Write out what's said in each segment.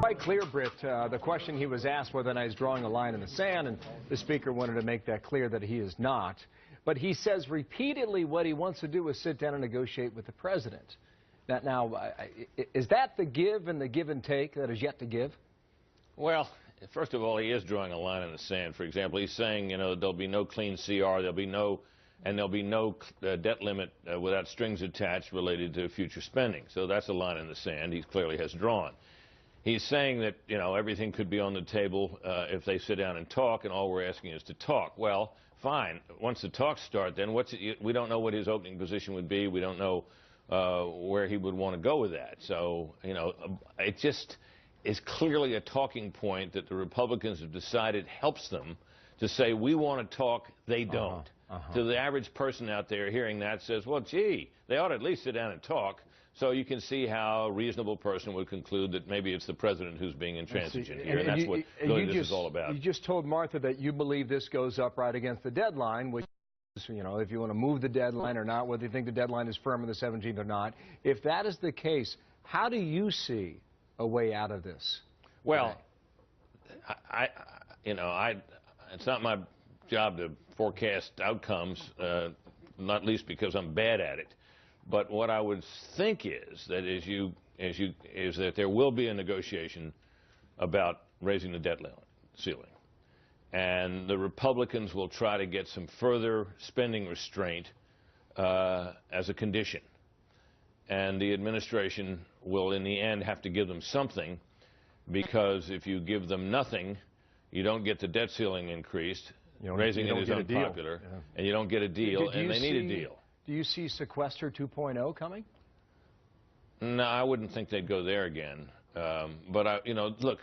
Quite clear, Brit. The question he was asked whether or not he's drawing a line in the sand, and the Speaker wanted to make that clear that he is not. But he says repeatedly what he wants to do is sit down and negotiate with the President. Now, is that the give and take that is yet to give? Well, first of all, he is drawing a line in the sand. For example, he's saying, you know, there'll be no clean CR, there'll be no debt limit without strings attached related to future spending. So that's a line in the sand he clearly has drawn. He's saying that, you know, everything could be on the table if they sit down and talk, and all we're asking is to talk. Well, fine. Once the talks start, then we don't know what his opening position would be. We don't know where he would want to go with that. So, you know, it just is clearly a talking point that the Republicans have decided helps them to say, we want to talk, they don't. So the average person out there hearing that says, well, gee, they ought to at least sit down and talk. So you can see how a reasonable person would conclude that maybe it's the President who's being intransigent here, and that's what really this is all about. You just told Martha that you believe this goes up right against the deadline, which is, you know, if you want to move the deadline or not, whether you think the deadline is firm on the 17th or not. If that is the case, how do you see a way out of this? Well, it's not my job to forecast outcomes, not least because I'm bad at it. But what I would think is that is that there will be a negotiation about raising the debt ceiling, and the Republicans will try to get some further spending restraint as a condition, and the administration will in the end have to give them something, because if you give them nothing, you don't get the debt ceiling increased. Raising it is unpopular, and you don't get a deal, and they need a deal. Do you see sequester 2.0 coming? No, I wouldn't think they'd go there again. But, you know, look,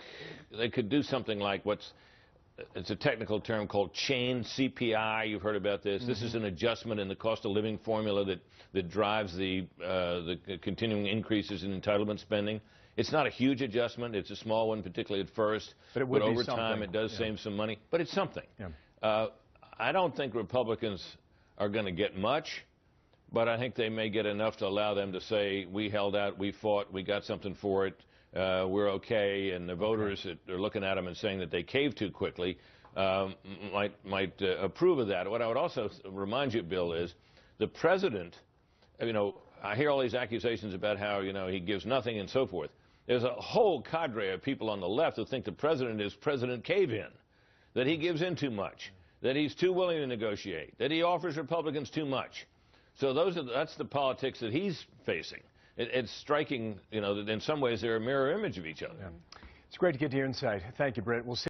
they could do something like it's a technical term called chain CPI. You've heard about this. This is an adjustment in the cost of living formula that drives the continuing increases in entitlement spending. It's not a huge adjustment. It's a small one, particularly at first. But over time, it does save some money. But it's something. I don't think Republicans are going to get much, but I think they may get enough to allow them to say, we held out, we fought, we got something for it, we're okay, and the voters that are looking at them and saying that they caved too quickly might approve of that. What I would also remind you, Bill, is the President, you know, I hear all these accusations about how, you know, he gives nothing and so forth. There's a whole cadre of people on the left who think the President is President Cave-In, that he gives in too much, that he's too willing to negotiate, that he offers Republicans too much. So that's the politics that he's facing. It's striking, you know, that in some ways they're a mirror image of each other. It's great to get your insight. Thank you, Brit. We'll see